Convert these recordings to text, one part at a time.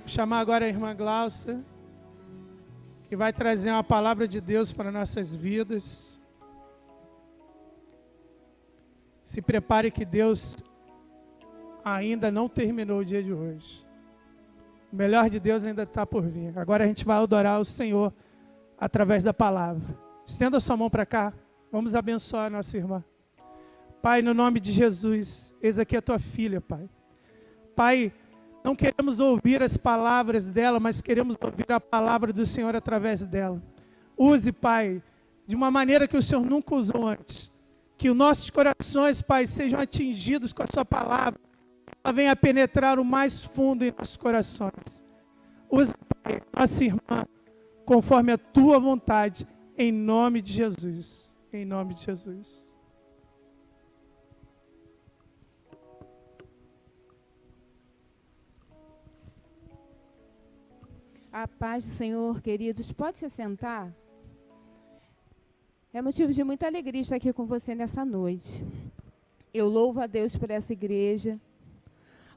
chamar agora a irmã Glaucia, que vai trazer uma palavra de Deus para nossas vidas. Se prepare que Deus ainda não terminou o dia de hoje. O melhor de Deus ainda está por vir. Agora a gente vai adorar o Senhor através da palavra. Estenda a sua mão para cá. Vamos abençoar a nossa irmã. Pai, no nome de Jesus, eis aqui a tua filha, Pai. Pai, não queremos ouvir as palavras dela, mas queremos ouvir a palavra do Senhor através dela. Use, Pai, de uma maneira que o Senhor nunca usou antes. Que os nossos corações, Pai, sejam atingidos com a sua palavra. Ela venha penetrar o mais fundo em nossos corações. Use, Pai, nossa irmã, conforme a tua vontade, em nome de Jesus. Em nome de Jesus. A paz do Senhor, queridos, pode se sentar? É motivo de muita alegria estar aqui com você nessa noite. Eu louvo a Deus por essa igreja.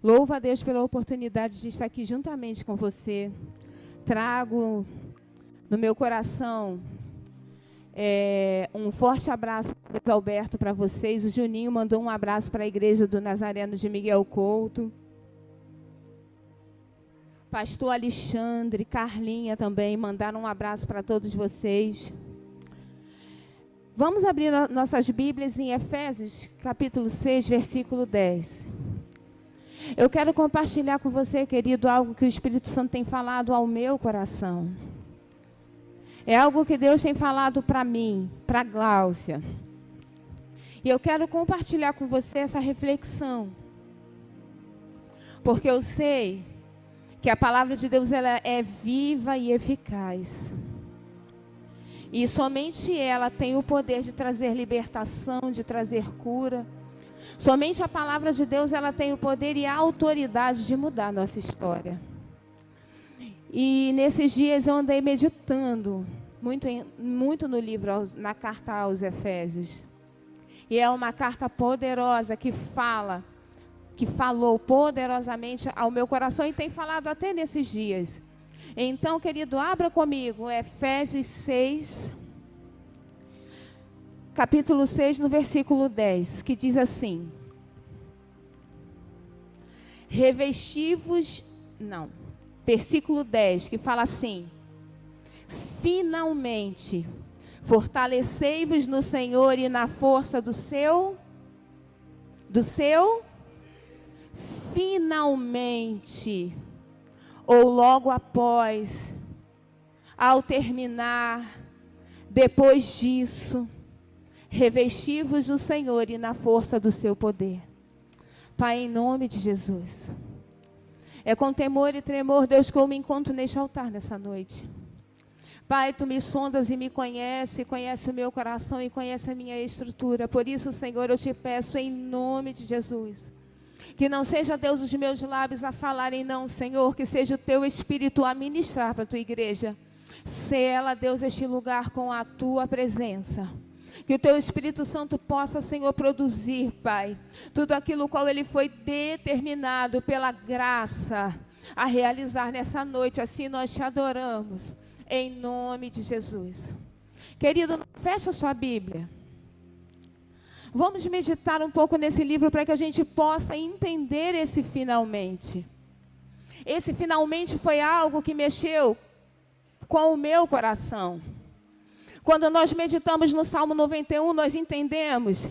Louvo a Deus pela oportunidade de estar aqui juntamente com você. Trago no meu coração um forte abraço do Alberto para vocês. O Juninho mandou um abraço para a igreja do Nazareno de Miguel Couto. Pastor Alexandre, Carlinha também mandaram um abraço para todos vocês. Vamos abrir nossas Bíblias em Efésios, capítulo 6, versículo 10. Eu quero compartilhar com você, querido, algo que o Espírito Santo tem falado ao meu coração. É algo que Deus tem falado para mim, para a Gláucia. E eu quero compartilhar com você essa reflexão. Porque eu sei que a palavra de Deus ela é viva e eficaz. E somente ela tem o poder de trazer libertação, de trazer cura. Somente a palavra de Deus ela tem o poder e a autoridade de mudar a nossa história. E nesses dias eu andei meditando muito no livro, na carta aos Efésios. E é uma carta poderosa que falou poderosamente ao meu coração e tem falado até nesses dias. Então, querido, abra comigo Efésios 6, capítulo 6, no versículo 10, que diz assim: versículo 10, que fala assim: finalmente, fortalecei-vos no Senhor e na força do seu finalmente, ou logo após, ao terminar, depois disso, revesti-vos do Senhor e na força do seu poder. Pai, em nome de Jesus, é com temor e tremor, Deus, que eu me encontro neste altar nessa noite. Pai, tu me sondas e me conhece o meu coração e conhece a minha estrutura. Por isso, Senhor, eu te peço em nome de Jesus, que não seja, Deus, os meus lábios a falarem, não, Senhor, que seja o teu Espírito a ministrar para a tua igreja. Sela, Deus, este lugar com a tua presença. Que o teu Espírito Santo possa, Senhor, produzir, Pai, tudo aquilo qual ele foi determinado pela graça a realizar nessa noite. Assim nós te adoramos, em nome de Jesus. Querido, fecha a sua Bíblia. Vamos meditar um pouco nesse livro para que a gente possa entender esse finalmente. Esse finalmente foi algo que mexeu com o meu coração. Quando nós meditamos no Salmo 91, nós entendemos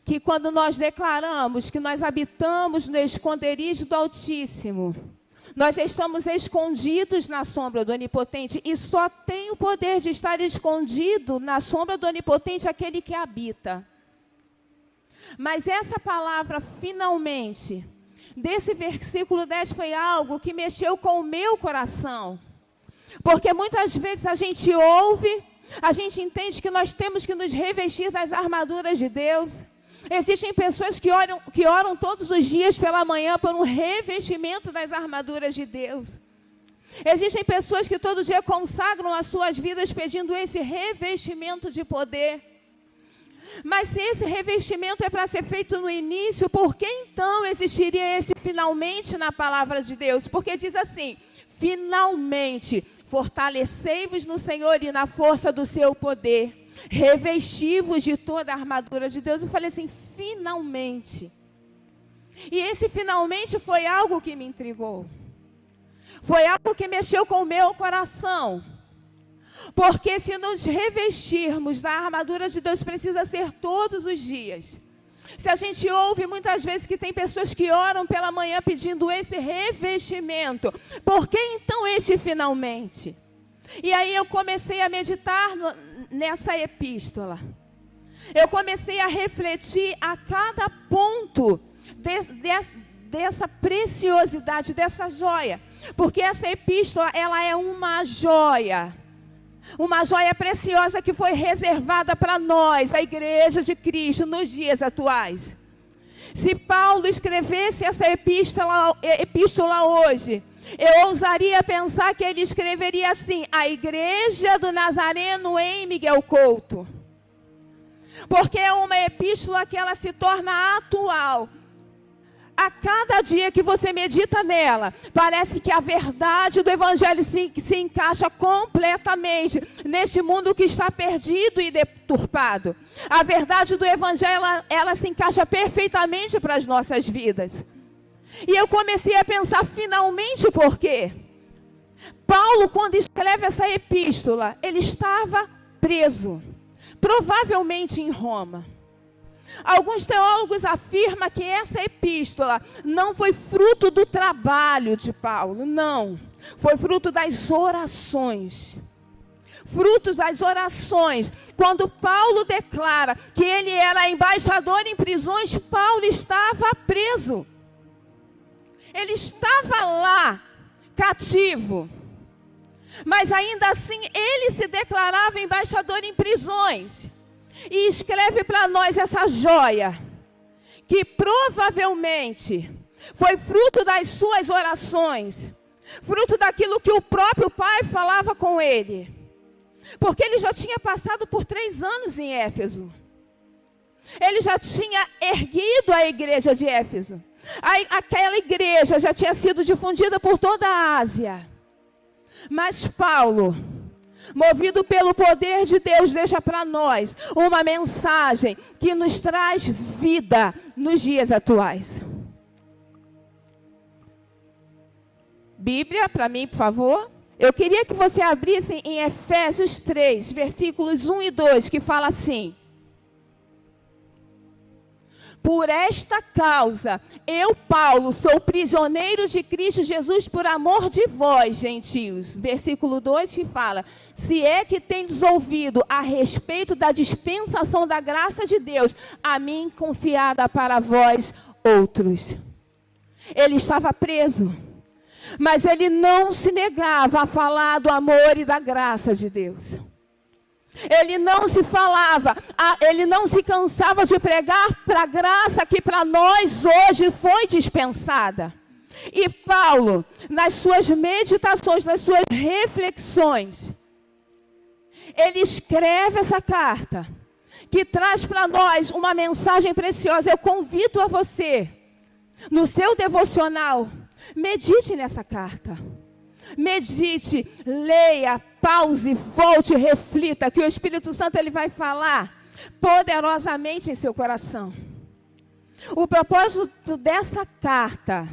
que quando nós declaramos que nós habitamos no esconderijo do Altíssimo, nós estamos escondidos na sombra do Onipotente, e só tem o poder de estar escondido na sombra do Onipotente aquele que habita. Mas essa palavra, finalmente, desse versículo 10 foi algo que mexeu com o meu coração. Porque muitas vezes a gente ouve, a gente entende que nós temos que nos revestir das armaduras de Deus. Existem pessoas que oram todos os dias pela manhã por um revestimento das armaduras de Deus. Existem pessoas que todo dia consagram as suas vidas pedindo esse revestimento de poder. Mas se esse revestimento é para ser feito no início, por que então existiria esse finalmente na palavra de Deus? Porque diz assim, finalmente, fortalecei-vos no Senhor e na força do seu poder, revesti-vos de toda a armadura de Deus. Eu falei assim, finalmente. E esse finalmente foi algo que me intrigou. Foi algo que mexeu com o meu coração. Porque se nos revestirmos da armadura de Deus, precisa ser todos os dias. Se a gente ouve muitas vezes que tem pessoas que oram pela manhã pedindo esse revestimento, por que então este finalmente? E aí eu comecei a meditar nessa epístola. Eu comecei a refletir a cada ponto dessa preciosidade, dessa joia. Porque essa epístola, ela é uma joia preciosa que foi reservada para nós, a igreja de Cristo, nos dias atuais. Se Paulo escrevesse essa epístola hoje, eu ousaria pensar que ele escreveria assim, a igreja do Nazareno em Miguel Couto. Porque é uma epístola que ela se torna atual. A cada dia que você medita nela, parece que a verdade do Evangelho se encaixa completamente neste mundo que está perdido e deturpado. A verdade do Evangelho, ela se encaixa perfeitamente para as nossas vidas. E eu comecei a pensar finalmente por quê? Paulo, quando escreve essa epístola, ele estava preso, provavelmente em Roma. Alguns teólogos afirmam que essa epístola não foi fruto do trabalho de Paulo, não. Foi fruto das orações. Frutos das orações. Quando Paulo declara que ele era embaixador em prisões, Paulo estava preso. Ele estava lá, cativo. Mas ainda assim, ele se declarava embaixador em prisões. E escreve para nós essa joia, que provavelmente foi fruto das suas orações, fruto daquilo que o próprio Pai falava com ele. Porque ele já tinha passado por 3 anos em Éfeso. Ele já tinha erguido a igreja de Éfeso. Aquela igreja já tinha sido difundida por toda a Ásia. Mas Paulo, movido pelo poder de Deus, deixa para nós uma mensagem que nos traz vida nos dias atuais. Bíblia, para mim, por favor. Eu queria que você abrisse em Efésios 3, versículos 1 e 2, que fala assim: por esta causa, eu, Paulo, sou prisioneiro de Cristo Jesus por amor de vós, gentios. Versículo 2 que fala: se é que tendes ouvido a respeito da dispensação da graça de Deus, a mim confiada para vós outros. Ele estava preso, mas ele não se negava a falar do amor e da graça de Deus. Ele não se cansava de pregar para a graça que para nós hoje foi dispensada. E Paulo, nas suas meditações, nas suas reflexões, ele escreve essa carta, que traz para nós uma mensagem preciosa. Eu convido a você, no seu devocional, medite nessa carta. Medite, leia, pause, volte, reflita, que o Espírito Santo ele vai falar poderosamente em seu coração. O propósito dessa carta,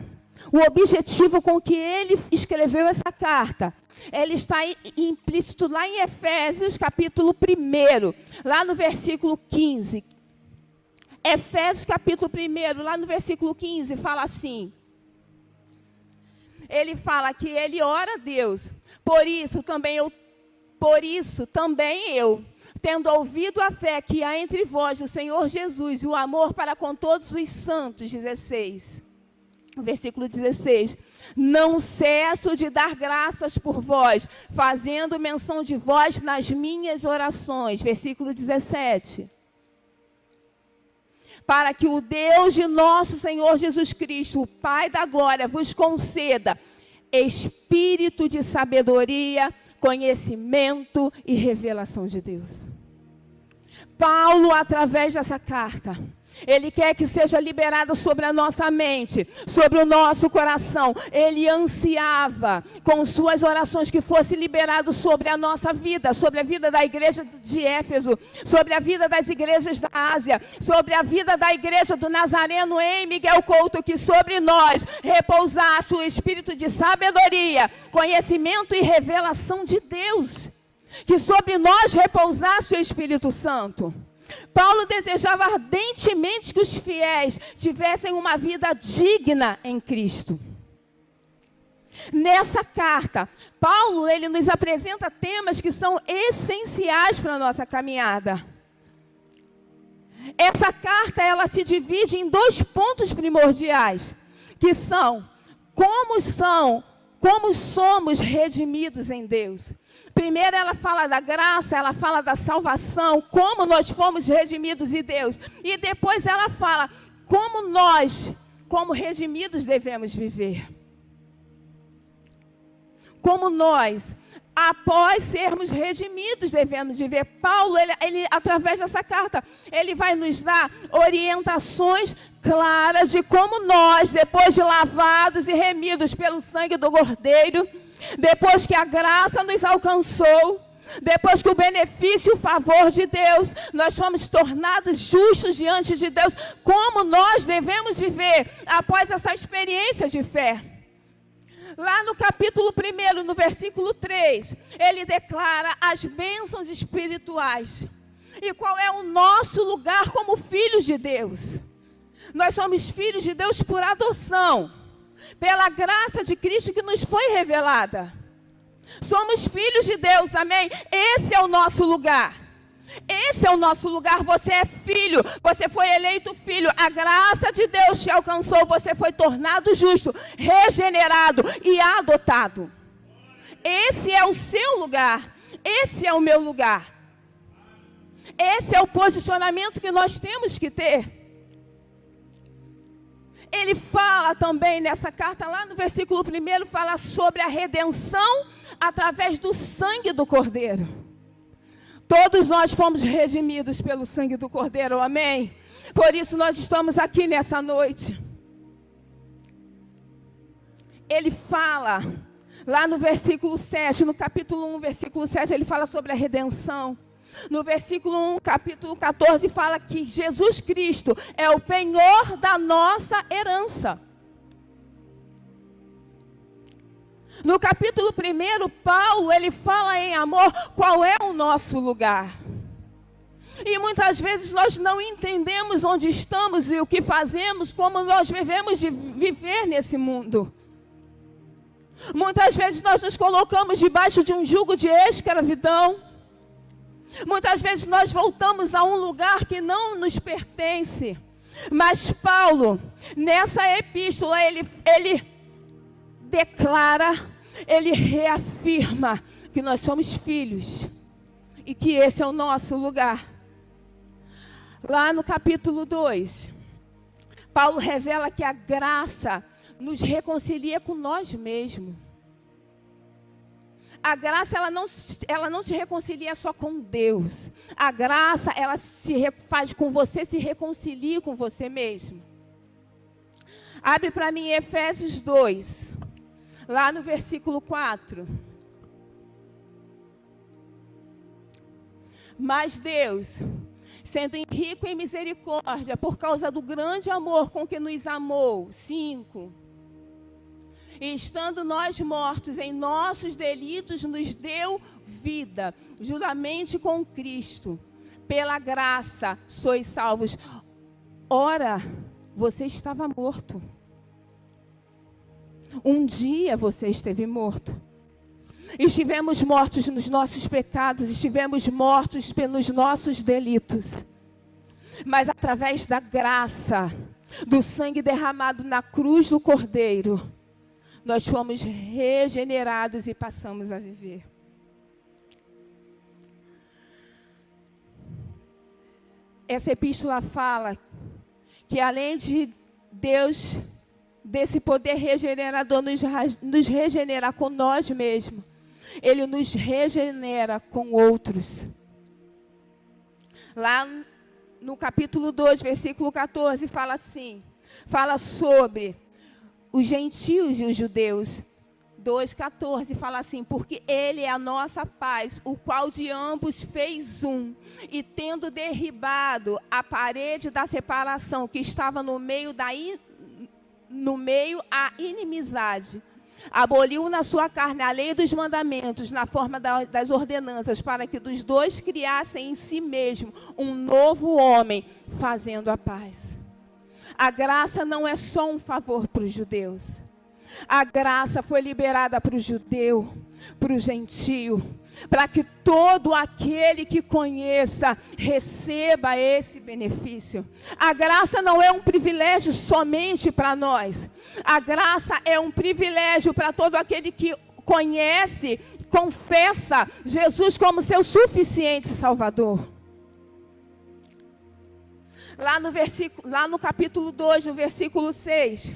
o objetivo com que ele escreveu essa carta, ele está implícito lá em Efésios, capítulo 1, lá no versículo 15. Efésios, capítulo 1, lá no versículo 15, fala assim. Ele fala que ele ora a Deus, por isso também eu, tendo ouvido a fé que há entre vós do Senhor Jesus, e o amor para com todos os santos, 16, versículo 16, não cesso de dar graças por vós, fazendo menção de vós nas minhas orações, versículo 17. Para que o Deus de nosso Senhor Jesus Cristo, o Pai da glória, vos conceda espírito de sabedoria, conhecimento e revelação de Deus. Paulo, através dessa carta, ele quer que seja liberada sobre a nossa mente, sobre o nosso coração. Ele ansiava, com suas orações, que fosse liberado sobre a nossa vida, sobre a vida da igreja de Éfeso, sobre a vida das igrejas da Ásia, sobre a vida da igreja do Nazareno em Miguel Couto, que sobre nós repousasse o espírito de sabedoria, conhecimento e revelação de Deus. Que sobre nós repousasse o Espírito Santo. Paulo desejava ardentemente que os fiéis tivessem uma vida digna em Cristo. Nessa carta, Paulo ele nos apresenta temas que são essenciais para a nossa caminhada. Essa carta ela se divide em 2 pontos primordiais, que são como somos redimidos em Deus. Primeiro ela fala da graça, ela fala da salvação, como nós fomos redimidos em Deus. E depois ela fala como nós, como redimidos, devemos viver. Como nós, após sermos redimidos, devemos viver. Paulo, ele através dessa carta, ele vai nos dar orientações claras de como nós, depois de lavados e remidos pelo sangue do Cordeiro, depois que a graça nos alcançou, depois que o benefício e o favor de Deus, nós fomos tornados justos diante de Deus, como nós devemos viver após essa experiência de fé. Lá no capítulo 1, no versículo 3, ele declara as bênçãos espirituais. E qual é o nosso lugar como filhos de Deus? Nós somos filhos de Deus por adoção, pela graça de Cristo que nos foi revelada. Somos filhos de Deus, amém? Esse é o nosso lugar. Esse é o nosso lugar. Você é filho, você foi eleito filho. A graça de Deus te alcançou, você foi tornado justo, regenerado e adotado. Esse é o seu lugar. Esse é o meu lugar. Esse é o posicionamento que nós temos que ter. Ele fala também nessa carta, lá no versículo 1, fala sobre a redenção através do sangue do Cordeiro. Todos nós fomos redimidos pelo sangue do Cordeiro, amém? Por isso nós estamos aqui nessa noite. Ele fala, lá no versículo 7, no capítulo 1, versículo 7, ele fala sobre a redenção. No versículo 1, capítulo 14, fala que Jesus Cristo é o penhor da nossa herança. No capítulo 1, Paulo, ele fala em amor qual é o nosso lugar. E muitas vezes nós não entendemos onde estamos e o que fazemos, como nós devemos de viver nesse mundo. Muitas vezes nós nos colocamos debaixo de um jugo de escravidão. Muitas vezes nós voltamos a um lugar que não nos pertence. Mas Paulo, nessa epístola, ele declara, ele reafirma que nós somos filhos e que esse é o nosso lugar. Lá no capítulo 2, Paulo revela que a graça nos reconcilia com nós mesmos. A graça, ela não te reconcilia só com Deus. A graça, ela faz com você, se reconcilie com você mesmo. Abre para mim Efésios 2, lá no versículo 4. Mas Deus, sendo rico em misericórdia, por causa do grande amor com que nos amou. 5. E estando nós mortos em nossos delitos, nos deu vida, juntamente com Cristo. Pela graça sois salvos. Ora, você estava morto. Um dia você esteve morto. Estivemos mortos nos nossos pecados, estivemos mortos pelos nossos delitos. Mas através da graça, do sangue derramado na cruz do Cordeiro, nós fomos regenerados e passamos a viver. Essa epístola fala que além de Deus, desse poder regenerador, nos regenerar com nós mesmos, Ele nos regenera com outros. Lá no capítulo 2, versículo 14, fala assim, fala sobre os gentios e os judeus. 2,14 fala assim, porque ele é a nossa paz, o qual de ambos fez um, e tendo derribado a parede da separação que estava no meio a inimizade, aboliu na sua carne a lei dos mandamentos, na forma das ordenanças, para que dos dois criassem em si mesmo um novo homem, fazendo a paz. A graça não é só um favor para os judeus. A graça foi liberada para o judeu, para o gentio, para que todo aquele que conheça receba esse benefício. A graça não é um privilégio somente para nós. A graça é um privilégio para todo aquele que conhece, confessa Jesus como seu suficiente Salvador. Lá no capítulo 2, no versículo 6,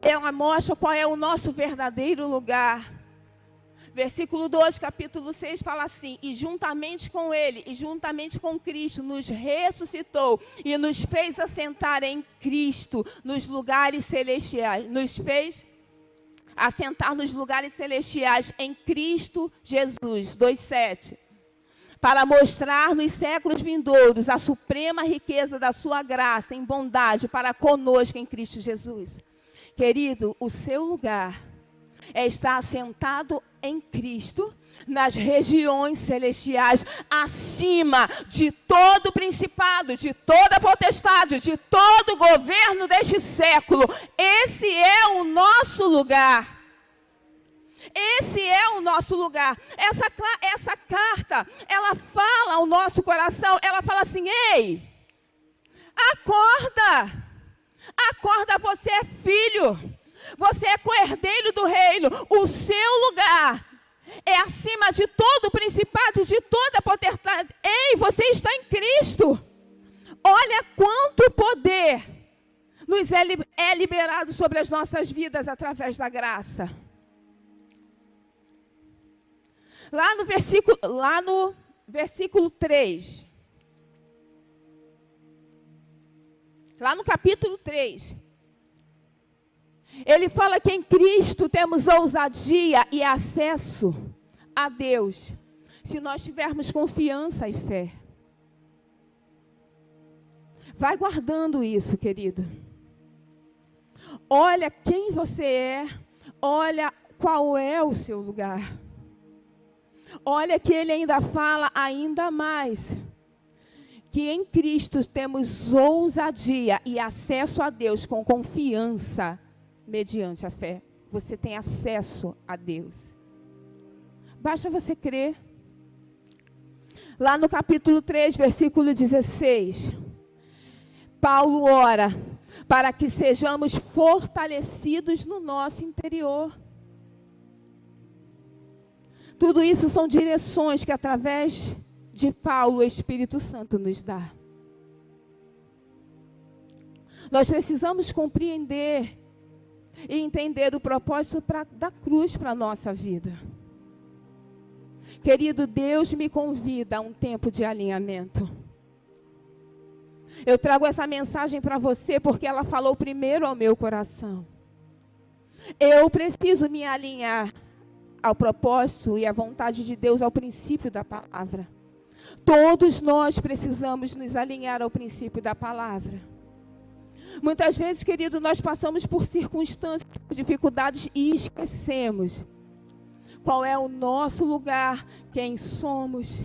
ela mostra qual é o nosso verdadeiro lugar. Versículo 2, capítulo 6, fala assim, e juntamente com ele, e juntamente com Cristo, nos ressuscitou e nos fez assentar em Cristo, nos lugares celestiais, nos fez assentar nos lugares celestiais em Cristo Jesus, 2,7. Para mostrar nos séculos vindouros a suprema riqueza da sua graça em bondade para conosco em Cristo Jesus. Querido, o seu lugar é estar assentado em Cristo, nas regiões celestiais, acima de todo principado, de toda potestade, de todo governo deste século. Esse é o nosso lugar. Esse é o nosso lugar. Essa carta, ela fala ao nosso coração, ela fala assim, ei, acorda. Acorda, você é filho, você é co-herdeiro do reino, o seu lugar é acima de todo principado, de toda potestade. Ei, você está em Cristo. Olha quanto poder nos é liberado sobre as nossas vidas através da graça. Lá no versículo 3. Lá no capítulo 3, ele fala que em Cristo temos ousadia e acesso a Deus, se nós tivermos confiança e fé. Vai guardando isso, querido. Olha quem você é, olha qual é o seu lugar. Olha que ele ainda fala ainda mais, que em Cristo temos ousadia e acesso a Deus com confiança, mediante a fé. Você tem acesso a Deus. Basta você crer. Lá no capítulo 3, versículo 16, Paulo ora para que sejamos fortalecidos no nosso interior. Tudo isso são direções que através de Paulo, o Espírito Santo nos dá. Nós precisamos compreender e entender o propósito da cruz para a nossa vida. Querido, Deus me convida a um tempo de alinhamento. Eu trago essa mensagem para você porque ela falou primeiro ao meu coração. Eu preciso me alinhar ao propósito e à vontade de Deus, ao princípio da palavra. Todos nós precisamos nos alinhar ao princípio da palavra. Muitas vezes, querido, nós passamos por circunstâncias, por dificuldades e esquecemos qual é o nosso lugar, quem somos.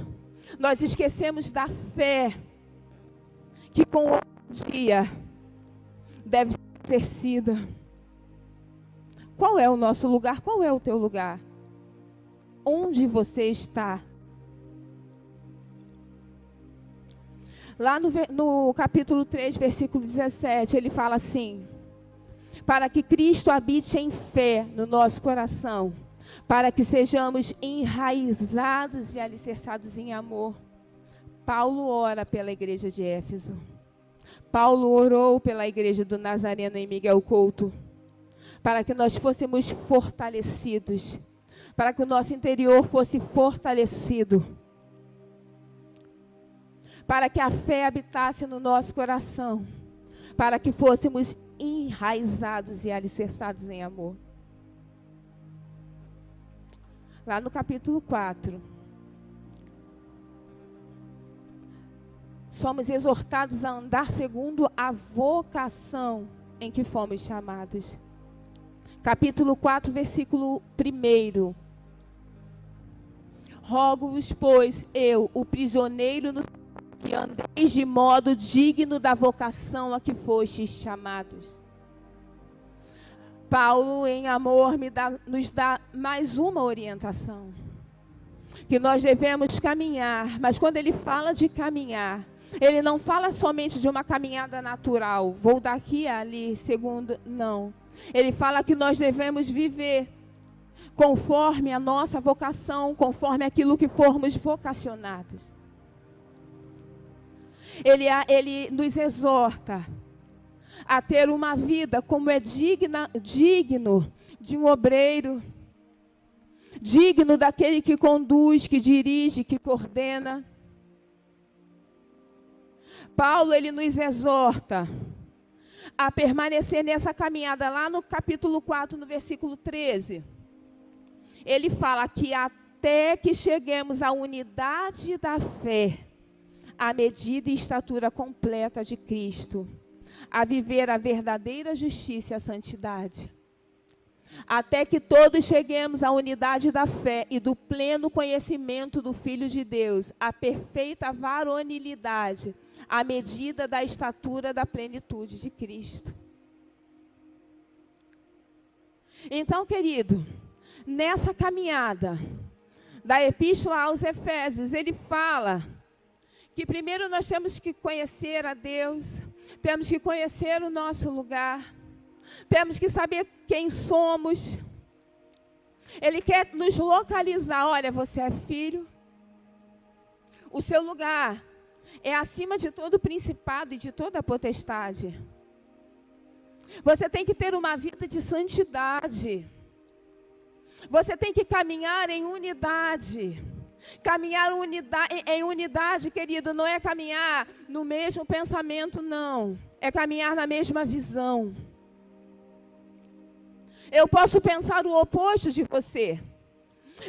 Nós esquecemos da fé que com o dia deve ser exercida. Qual é o nosso lugar? Qual é o teu lugar? Onde você está? Lá no capítulo 3, versículo 17, ele fala assim: para que Cristo habite em fé no nosso coração, para que sejamos enraizados e alicerçados em amor. Paulo ora pela igreja de Éfeso. Paulo orou pela igreja do Nazareno em Miguel Couto, para que nós fôssemos fortalecidos, para que o nosso interior fosse fortalecido, para que a fé habitasse no nosso coração, para que fôssemos enraizados e alicerçados em amor. Lá no capítulo 4, somos exortados a andar segundo a vocação em que fomos chamados. Capítulo 4, versículo 1. Rogo-vos, pois, eu, o prisioneiro, que andeis de modo digno da vocação a que fostes chamados. Paulo, em amor, nos dá mais uma orientação. Que nós devemos caminhar, mas quando ele fala de caminhar, ele não fala somente de uma caminhada natural, vou daqui a ali, segundo, não. Ele fala que nós devemos viver conforme a nossa vocação, conforme aquilo que formos vocacionados. Ele nos exorta a ter uma vida como é digno de um obreiro, digno daquele que conduz, que dirige, que coordena. Paulo, ele nos exorta a permanecer nessa caminhada. Lá no capítulo 4, no versículo 13, ele fala que até que cheguemos à unidade da fé, à medida e estatura completa de Cristo, a viver a verdadeira justiça e a santidade. Até que todos cheguemos à unidade da fé e do pleno conhecimento do Filho de Deus, à perfeita varonilidade, à medida da estatura da plenitude de Cristo. Então, querido, nessa caminhada da Epístola aos Efésios, ele fala que primeiro nós temos que conhecer a Deus, temos que conhecer o nosso lugar, temos que saber quem somos. Ele quer nos localizar. Olha, você é filho, o seu lugar é acima de todo principado e de toda potestade. Você tem que ter uma vida de santidade. Você tem que caminhar em unidade. Caminhar em unidade, querido, não é caminhar no mesmo pensamento, não. É caminhar na mesma visão. Eu posso pensar o oposto de você,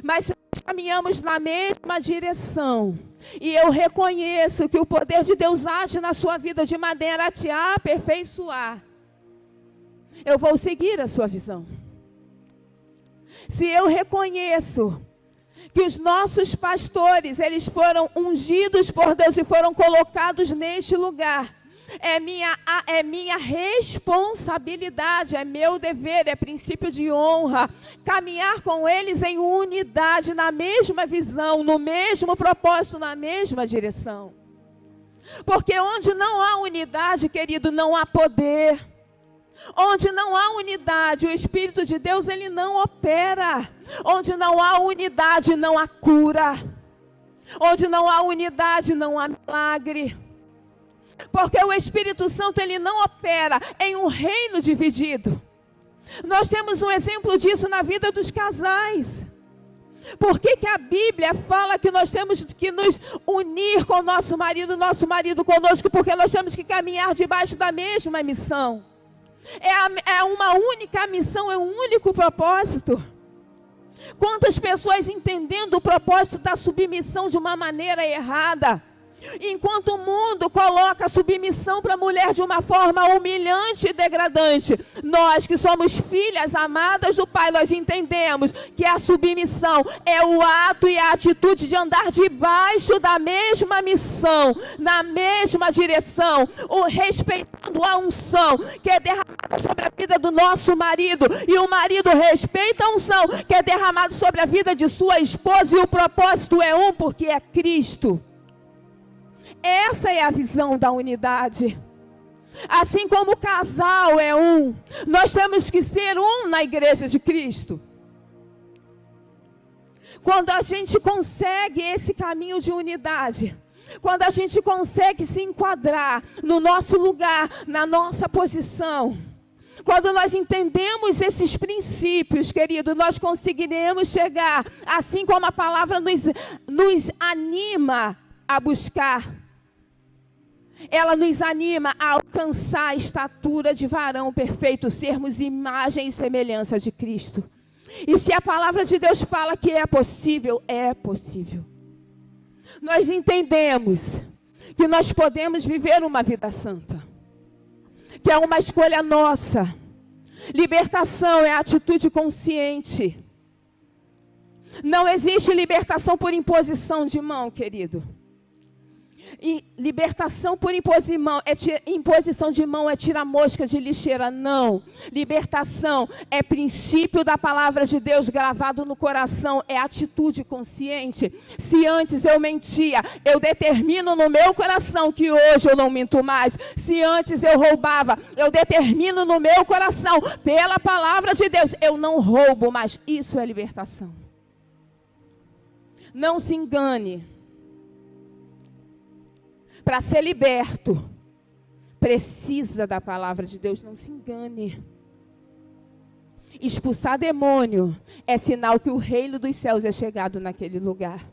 mas se nós caminhamos na mesma direção, e eu reconheço que o poder de Deus age na sua vida de maneira a te aperfeiçoar, eu vou seguir a sua visão. Se eu reconheço que os nossos pastores, eles foram ungidos por Deus e foram colocados neste lugar, é minha responsabilidade, é meu dever, é princípio de honra, caminhar com eles em unidade, na mesma visão, no mesmo propósito, na mesma direção. Porque onde não há unidade, querido, não há poder. Onde não há unidade, o Espírito de Deus, ele não opera. Onde não há unidade, não há cura. Onde não há unidade, não há milagre. Porque o Espírito Santo, ele não opera em um reino dividido. Nós temos um exemplo disso na vida dos casais. Por que a Bíblia fala que nós temos que nos unir com o nosso marido conosco? Porque nós temos que caminhar debaixo da mesma missão. É uma única missão, é um único propósito. Quantas pessoas entendendo o propósito da submissão de uma maneira errada, enquanto o mundo coloca a submissão para a mulher de uma forma humilhante e degradante, nós que somos filhas amadas do Pai, nós entendemos que a submissão é o ato e a atitude de andar debaixo da mesma missão, na mesma direção, respeitando a unção que é derramada sobre a vida do nosso marido, e o marido respeita a unção que é derramada sobre a vida de sua esposa, e o propósito é um, porque é Cristo. Essa é a visão da unidade. Assim como o casal é um, nós temos que ser um na igreja de Cristo. Quando a gente consegue esse caminho de unidade, quando a gente consegue se enquadrar no nosso lugar, na nossa posição, quando nós entendemos esses princípios, querido, nós conseguiremos chegar, assim como a palavra nos anima a buscar ela nos anima a alcançar a estatura de varão perfeito, sermos imagem e semelhança de Cristo. E se a palavra de Deus fala que é possível, é possível. Nós entendemos que nós podemos viver uma vida santa, que é uma escolha nossa. Libertação é atitude consciente. Não existe libertação por imposição de mão, querido. E libertação por imposição de mão é tirar mosca de lixeira, não. Libertação é princípio da palavra de Deus gravado no coração, é atitude consciente. Se antes eu mentia, eu determino no meu coração que hoje eu não minto mais. Se antes eu roubava, eu determino no meu coração, pela palavra de Deus, eu não roubo mais. Isso é libertação. Não se engane. Para ser liberto, precisa da palavra de Deus, não se engane. Expulsar demônio é sinal que o reino dos céus é chegado naquele lugar.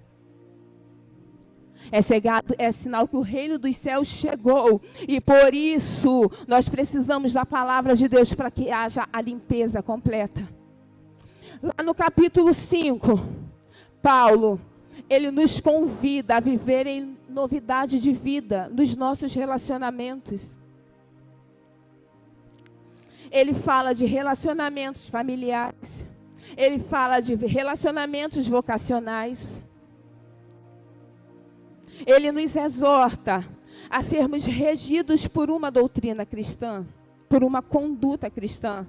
É sinal que o reino dos céus chegou. E por isso, nós precisamos da palavra de Deus para que haja a limpeza completa. Lá no capítulo 5, Paulo, ele nos convida a viver em novidade de vida nos nossos relacionamentos. Ele fala de relacionamentos familiares. Ele fala de relacionamentos vocacionais. Ele nos exorta a sermos regidos por uma doutrina cristã, por uma conduta cristã.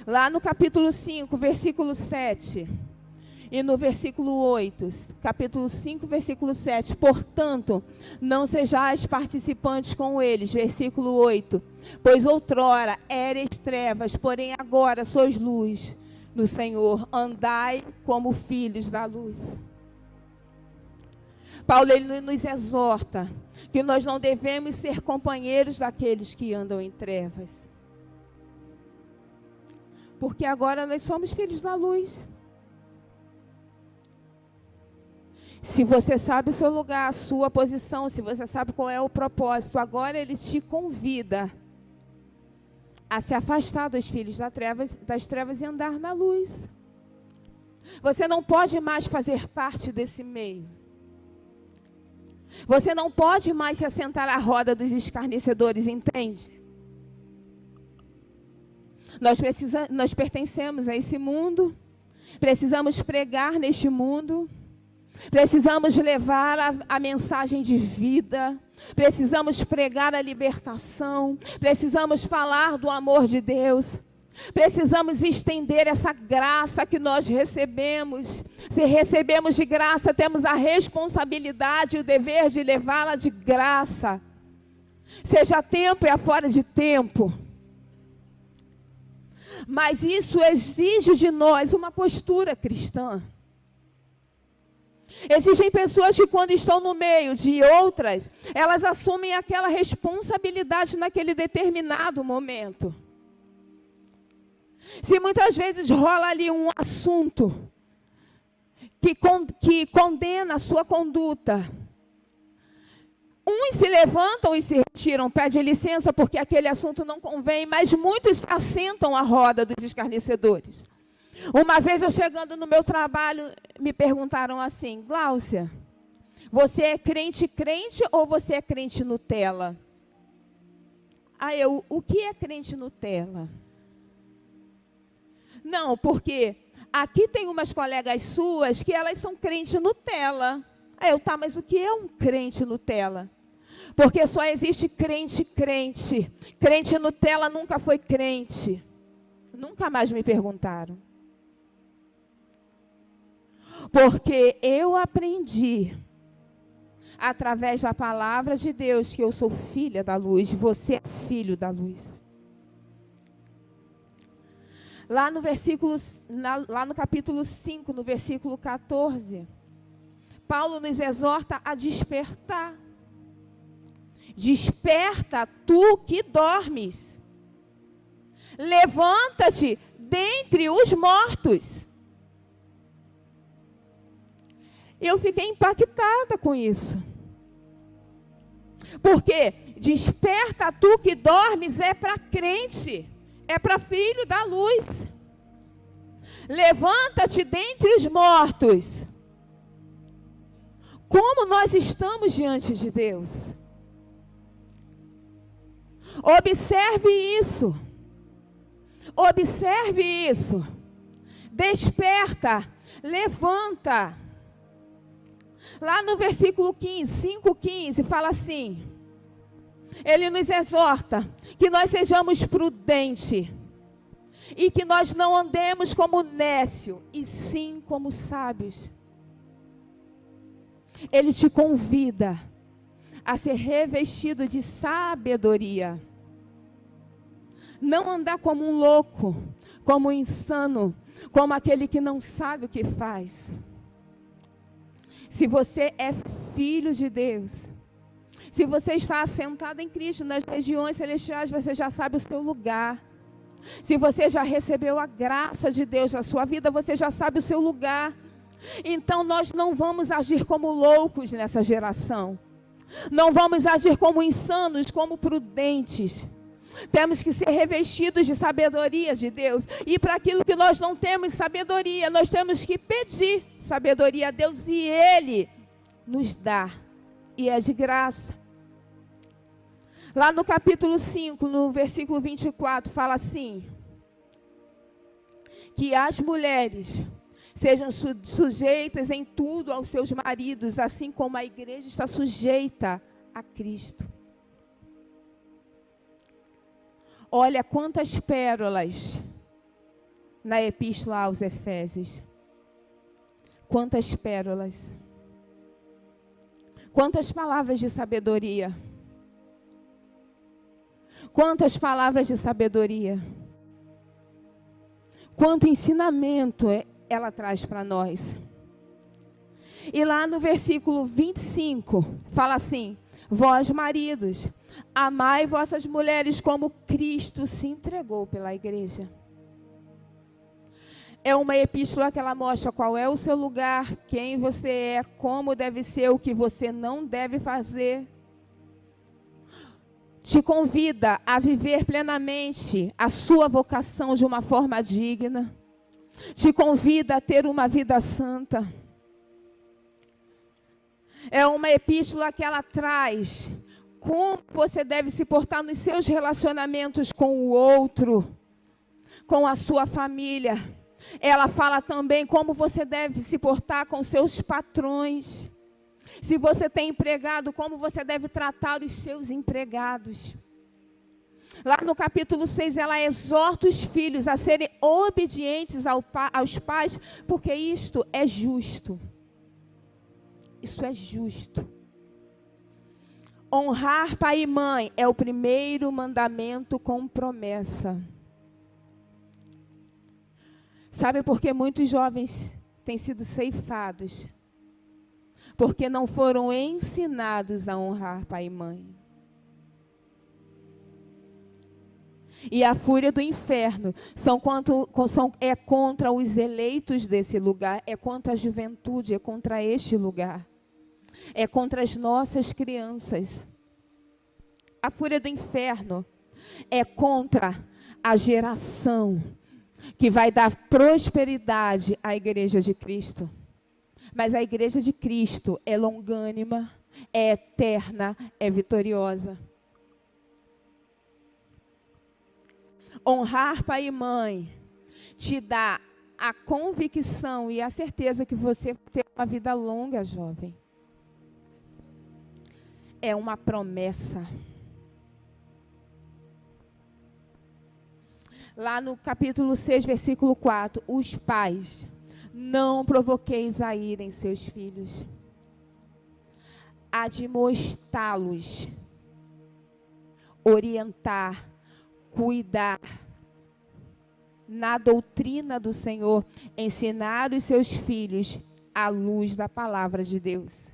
Lá no capítulo 5, versículo 7... E no versículo 8, capítulo 5, versículo 7, portanto, não sejais participantes com eles, versículo 8, pois outrora eres trevas, porém agora sois luz no Senhor, andai como filhos da luz. Paulo, ele nos exorta que nós não devemos ser companheiros daqueles que andam em trevas, porque agora nós somos filhos da luz. Se você sabe o seu lugar, a sua posição, se você sabe qual é o propósito, agora ele te convida a se afastar dos filhos das trevas e andar na luz. Você não pode mais fazer parte desse meio. Você não pode mais se assentar à roda dos escarnecedores, entende? Nós pertencemos a esse mundo, precisamos pregar neste mundo. Precisamos levar a mensagem de vida, precisamos pregar a libertação, precisamos falar do amor de Deus, precisamos estender essa graça que nós recebemos. Se recebemos de graça, temos a responsabilidade e o dever de levá-la de graça, seja a tempo e fora de tempo. Mas isso exige de nós uma postura cristã. Existem pessoas que quando estão no meio de outras, elas assumem aquela responsabilidade naquele determinado momento. Se muitas vezes rola ali um assunto que condena a sua conduta, uns se levantam e se retiram, pedem licença porque aquele assunto não convém, mas muitos se assentam à roda dos escarnecedores. Uma vez eu chegando no meu trabalho, me perguntaram assim: Gláucia, você é crente ou você é crente Nutella? Aí eu, o que é crente Nutella? Não, porque aqui tem umas colegas suas que elas são crente Nutella. Aí eu, tá, mas o que é um crente Nutella? Porque só existe crente. Crente Nutella nunca foi crente. Nunca mais me perguntaram. Porque eu aprendi, através da palavra de Deus, que eu sou filha da luz, você é filho da luz. Lá no capítulo 5, no versículo 14, Paulo nos exorta a despertar. Desperta, tu que dormes. Levanta-te dentre os mortos. Eu fiquei impactada com isso. Porque desperta tu que dormes é para crente, é para filho da luz. Levanta-te dentre os mortos. Como nós estamos diante de Deus? Observe isso. Observe isso. Desperta, levanta. Lá no versículo 15, 5:15, fala assim. Ele nos exorta que nós sejamos prudentes e que nós não andemos como nécio, e sim como sábios. Ele te convida a ser revestido de sabedoria. Não andar como um louco, como um insano, como aquele que não sabe o que faz. Se você é filho de Deus, se você está assentado em Cristo nas regiões celestiais, você já sabe o seu lugar. Se você já recebeu a graça de Deus na sua vida, você já sabe o seu lugar. Então nós não vamos agir como loucos nessa geração. Não vamos agir como insanos, como prudentes. Temos que ser revestidos de sabedoria de Deus. E para aquilo que nós não temos sabedoria, nós temos que pedir sabedoria a Deus e Ele nos dá. E é de graça. Lá no capítulo 5, no versículo 24, fala assim: que as mulheres sejam sujeitas em tudo aos seus maridos, assim como a igreja está sujeita a Cristo. Olha quantas pérolas na epístola aos Efésios. Quantas pérolas. Quantas palavras de sabedoria. Quantas palavras de sabedoria. Quanto ensinamento ela traz para nós. E lá no versículo 25, fala assim: vós maridos, amai vossas mulheres como Cristo se entregou pela igreja. É uma epístola que ela mostra qual é o seu lugar, quem você é, como deve ser, o que você não deve fazer. Te convida a viver plenamente a sua vocação de uma forma digna. Te convida a ter uma vida santa. É uma epístola que ela traz como você deve se portar nos seus relacionamentos com o outro, com a sua família. Ela fala também como você deve se portar com seus patrões. Se você tem empregado, como você deve tratar os seus empregados. Lá no capítulo 6, ela exorta os filhos a serem obedientes aos pais, porque isto é justo. Isso é justo. Honrar pai e mãe é o primeiro mandamento com promessa. Sabe por que muitos jovens têm sido ceifados? Porque não foram ensinados a honrar pai e mãe. E a fúria do inferno é contra os eleitos desse lugar, é contra a juventude, é contra este lugar. É contra as nossas crianças. A fúria do inferno é contra a geração que vai dar prosperidade à igreja de Cristo. Mas a igreja de Cristo é longânima, é eterna, é vitoriosa. Honrar pai e mãe te dá a convicção e a certeza que você vai ter uma vida longa, jovem. É uma promessa. Lá no capítulo 6, versículo 4, os pais, não provoqueis a ira em seus filhos. Admoestá-los, orientar, cuidar, na doutrina do Senhor, ensinar os seus filhos à luz da palavra de Deus.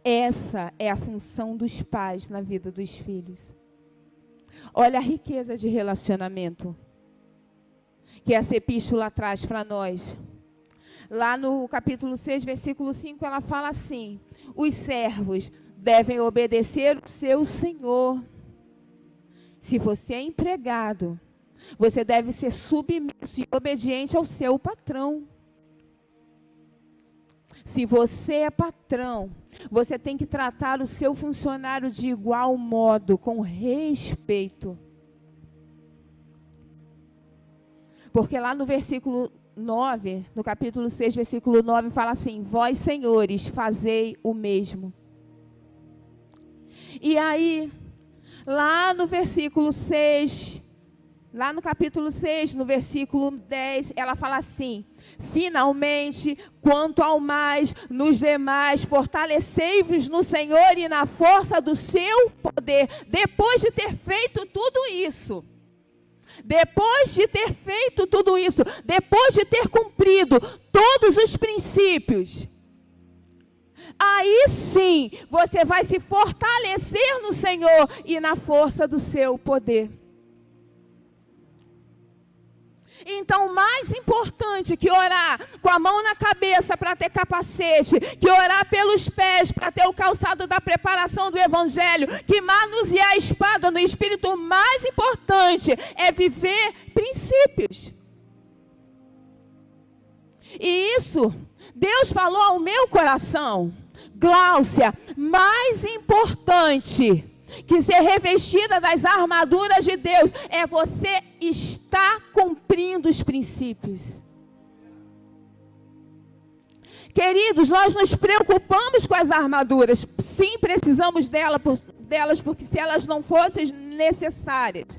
Essa é a função dos pais na vida dos filhos. Olha a riqueza de relacionamento que essa epístola traz para nós. Lá no capítulo 6, versículo 5, ela fala assim: os servos devem obedecer o seu senhor. Se você é empregado, você deve ser submisso e obediente ao seu patrão. Se você é patrão, você tem que tratar o seu funcionário de igual modo, com respeito. Porque lá no versículo 9, no capítulo 6, versículo 9, fala assim: vós, senhores, fazei o mesmo. E aí, lá no versículo 6, lá no capítulo 6, no versículo 10, ela fala assim: finalmente, quanto ao mais, nos demais, fortalecei-vos no Senhor e na força do seu poder. Depois de ter feito tudo isso, depois de ter feito tudo isso, depois de ter cumprido todos os princípios, aí sim, você vai se fortalecer no Senhor e na força do seu poder. Então, mais importante que orar com a mão na cabeça para ter capacete, que orar pelos pés para ter o calçado da preparação do Evangelho, que manusear a espada no Espírito, mais importante é viver princípios. E isso, Deus falou ao meu coração: Gláucia, mais importante que ser revestida das armaduras de Deus é você estar cumprindo os princípios. Queridos, nós nos preocupamos com as armaduras. Sim, precisamos delas, porque se elas não fossem necessárias,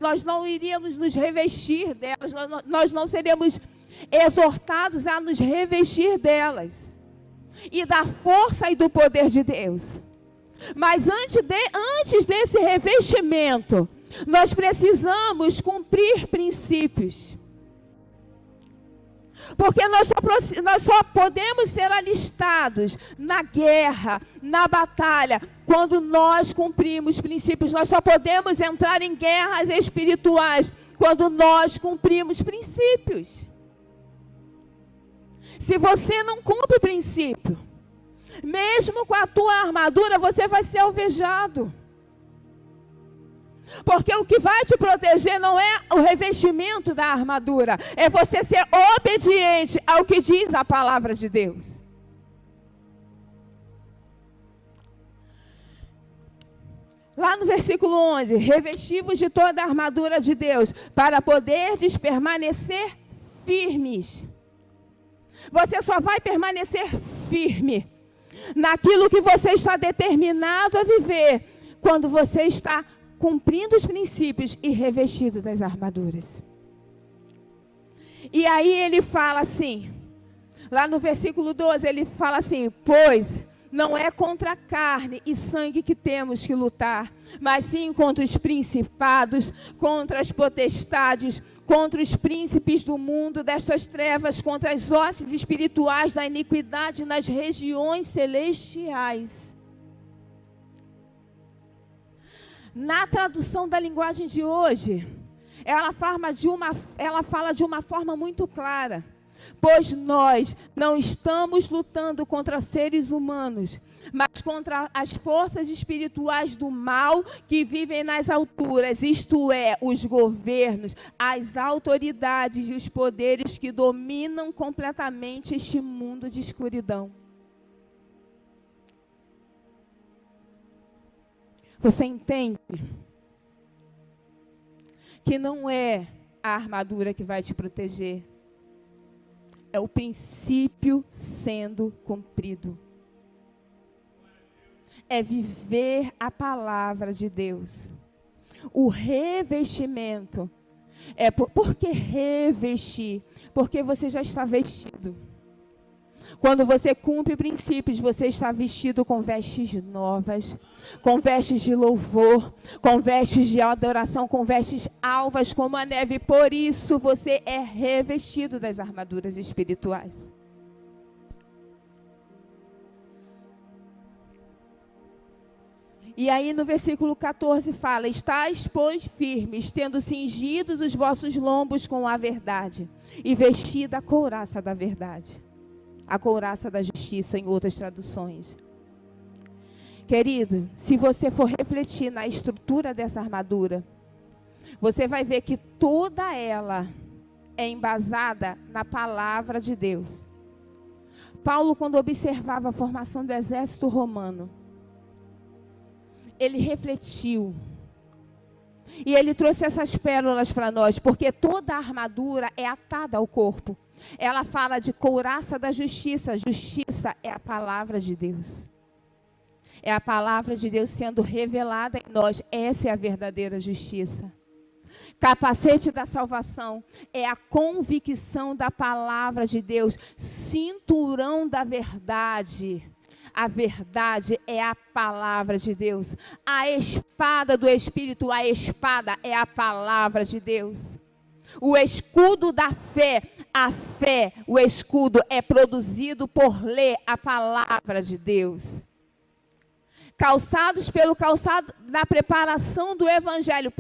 nós não iríamos nos revestir delas, nós não seríamos exortados a nos revestir delas e da força e do poder de Deus. Mas antes desse revestimento, nós precisamos cumprir princípios. Porque nós só podemos ser alistados na guerra, na batalha, quando nós cumprimos princípios. Nós só podemos entrar em guerras espirituais quando nós cumprimos princípios. Se você não cumpre o princípio, mesmo com a tua armadura, você vai ser alvejado. Porque o que vai te proteger não é o revestimento da armadura, é você ser obediente ao que diz a palavra de Deus. Lá no versículo 11, revesti-vos de toda a armadura de Deus, para poderdes permanecer firmes. Você só vai permanecer firme naquilo que você está determinado a viver, quando você está cumprindo os princípios e revestido das armaduras. E aí ele fala assim, lá no versículo 12, ele fala assim: pois não é contra a carne e sangue que temos que lutar, mas sim contra os principados, contra as potestades, contra os príncipes do mundo destas trevas, contra as hostes espirituais da iniquidade nas regiões celestiais. Na tradução da linguagem de hoje, ela fala de uma forma muito clara. Pois nós não estamos lutando contra seres humanos, mas contra as forças espirituais do mal que vivem nas alturas, isto é, os governos, as autoridades e os poderes que dominam completamente este mundo de escuridão. Você entende que não é a armadura que vai te proteger, é o princípio sendo cumprido. É viver a palavra de Deus. O revestimento. Por que revestir? Porque você já está vestido. Quando você cumpre princípios, você está vestido com vestes novas, com vestes de louvor, com vestes de adoração, com vestes alvas como a neve. Por isso você é revestido das armaduras espirituais. E aí no versículo 14 fala: estais, pois, firmes, tendo cingidos os vossos lombos com a verdade, e vestida a couraça da verdade, a couraça da justiça, em outras traduções. Querido, se você for refletir na estrutura dessa armadura, você vai ver que toda ela é embasada na palavra de Deus. Paulo, quando observava a formação do exército romano, ele refletiu. E ele trouxe essas pérolas para nós, porque toda a armadura é atada ao corpo. Ela fala de couraça da justiça. Justiça é a palavra de Deus. É a palavra de Deus sendo revelada em nós. Essa é a verdadeira justiça. Capacete da salvação é a convicção da palavra de Deus. Cinturão da verdade. A verdade é a palavra de Deus. A espada do Espírito, a espada é a palavra de Deus. O escudo da fé, a fé, o escudo é produzido por ler a palavra de Deus. Calçados pelo calçado da preparação do Evangelho,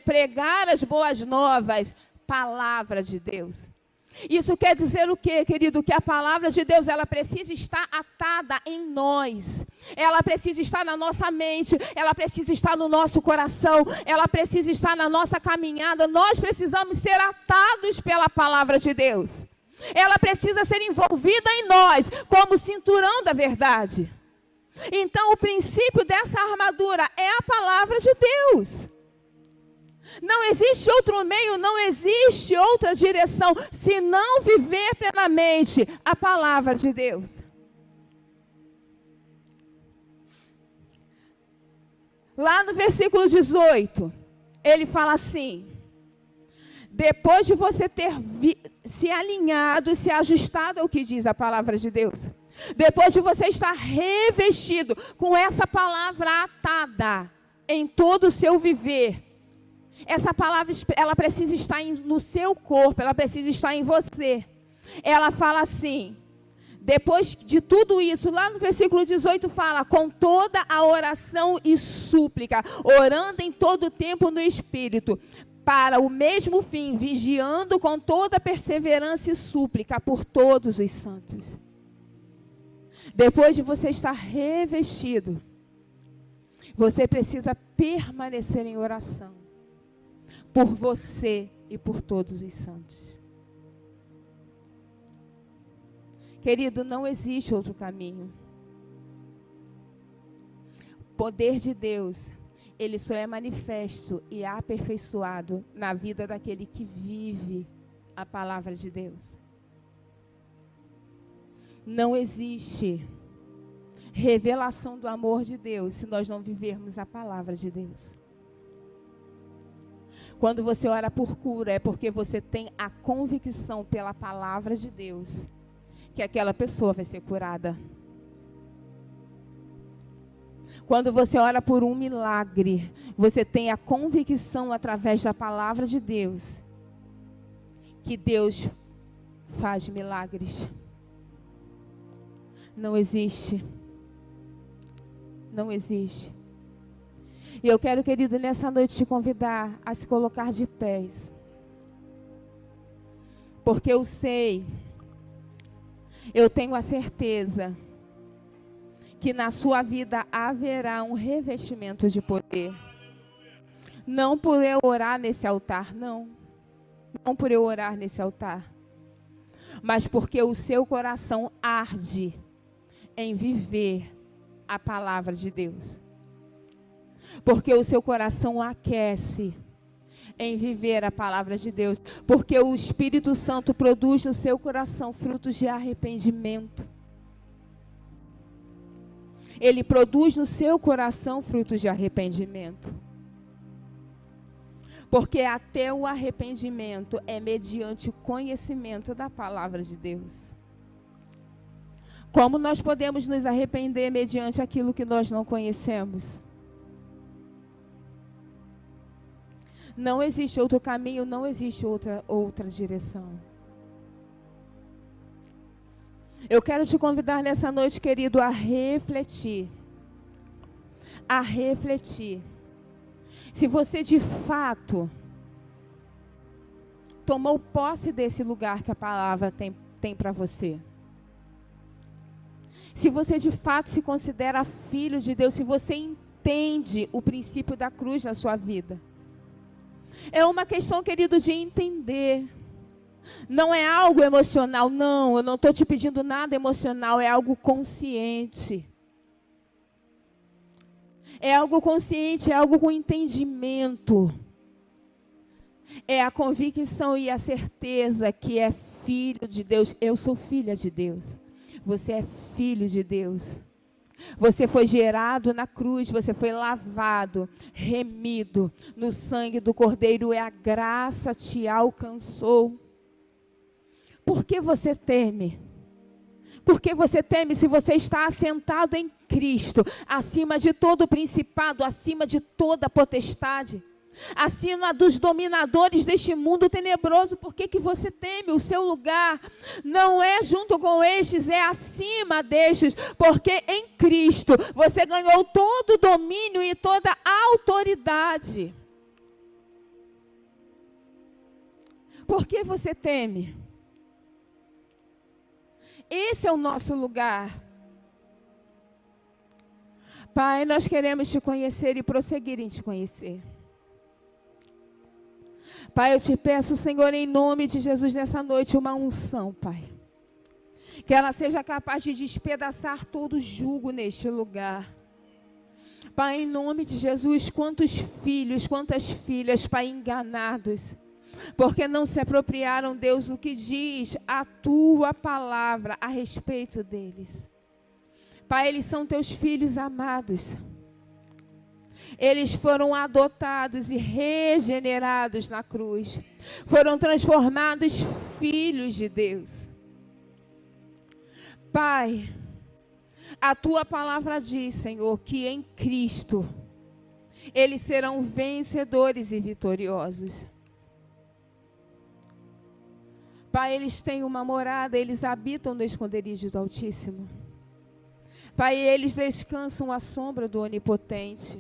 pregar as boas novas, palavra de Deus. Isso quer dizer o quê, querido? Que a palavra de Deus, ela precisa estar atada em nós. Ela precisa estar na nossa mente, ela precisa estar no nosso coração, ela precisa estar na nossa caminhada. Nós precisamos ser atados pela palavra de Deus. Ela precisa ser envolvida em nós, como cinturão da verdade. Então, o princípio dessa armadura é a palavra de Deus. Não existe outro meio, não existe outra direção, se não viver plenamente a palavra de Deus. Lá no versículo 18, ele fala assim: depois de você ter se alinhado, se ajustado ao que diz a palavra de Deus, depois de você estar revestido com essa palavra atada em todo o seu viver, essa palavra, ela precisa estar no seu corpo, ela precisa estar em você. Ela fala assim, depois de tudo isso, lá no versículo 18 fala: com toda a oração e súplica, orando em todo o tempo no Espírito, para o mesmo fim, vigiando com toda perseverança e súplica por todos os santos. Depois de você estar revestido, você precisa permanecer em oração, por você e por todos os santos. Querido, não existe outro caminho. O poder de Deus, ele só é manifesto e aperfeiçoado na vida daquele que vive a palavra de Deus. Não existe revelação do amor de Deus se nós não vivermos a palavra de Deus. Quando você ora por cura, é porque você tem a convicção pela palavra de Deus que aquela pessoa vai ser curada. Quando você ora por um milagre, você tem a convicção através da palavra de Deus que Deus faz milagres. Não existe. Não existe. E eu quero, querido, nessa noite te convidar a se colocar de pés. Porque eu sei, eu tenho a certeza que na sua vida haverá um revestimento de poder. Não por eu orar nesse altar, não. Não por eu orar nesse altar. Mas porque o seu coração arde em viver a palavra de Deus. Porque o seu coração aquece em viver a palavra de Deus. Porque o Espírito Santo produz no seu coração frutos de arrependimento. Ele produz no seu coração frutos de arrependimento. Porque até o arrependimento é mediante o conhecimento da palavra de Deus. Como nós podemos nos arrepender mediante aquilo que nós não conhecemos? Não existe outro caminho, não existe outra direção. Eu quero te convidar nessa noite, querido, a refletir a refletir. Se você de fato tomou posse desse lugar que a palavra tem para você. Se você de fato se considera filho de Deus, se você entende o princípio da cruz na sua vida. É uma questão, querido, de entender. Não é algo emocional, não. Eu não estou te pedindo nada emocional, é algo consciente. É algo consciente, é algo com entendimento. É a convicção e a certeza que é filho de Deus. Eu sou filha de Deus. Você é filho de Deus. Você foi gerado na cruz, você foi lavado, remido no sangue do Cordeiro e a graça te alcançou. Por que você teme? Por que você teme se você está assentado em Cristo, acima de todo principado, acima de toda potestade, acima dos dominadores deste mundo tenebroso? Por que você teme? O seu lugar não é junto com estes, é acima destes, porque em Cristo você ganhou todo o domínio e toda a autoridade. Por que você teme? Esse é o nosso lugar. Pai, nós queremos te conhecer e prosseguir em te conhecer. Pai, eu te peço, Senhor, em nome de Jesus, nessa noite, uma unção, Pai. Que ela seja capaz de despedaçar todo jugo neste lugar. Pai, em nome de Jesus, quantos filhos, quantas filhas, Pai, enganados, porque não se apropriaram, Deus, do que diz a tua palavra a respeito deles. Pai, eles são teus filhos amados. Eles foram adotados e regenerados na cruz. Foram transformados filhos de Deus. Pai, a tua palavra diz, Senhor, que em Cristo eles serão vencedores e vitoriosos. Pai, eles têm uma morada, eles habitam no esconderijo do Altíssimo. Pai, eles descansam à sombra do Onipotente.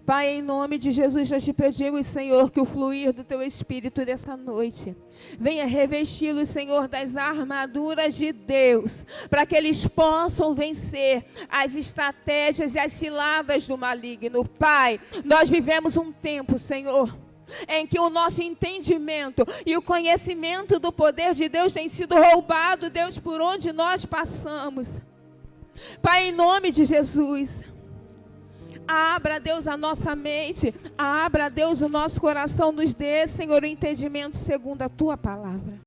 Pai, em nome de Jesus, nós te pedimos, Senhor, que o fluir do teu Espírito dessa noite venha revesti-los, Senhor, das armaduras de Deus, para que eles possam vencer as estratégias e as ciladas do maligno. Pai, nós vivemos um tempo, Senhor, em que o nosso entendimento e o conhecimento do poder de Deus tem sido roubado, Deus, por onde nós passamos. Pai, em nome de Jesus, abra, Deus, a nossa mente, abra, Deus, o nosso coração, nos dê, Senhor, o entendimento segundo a tua palavra.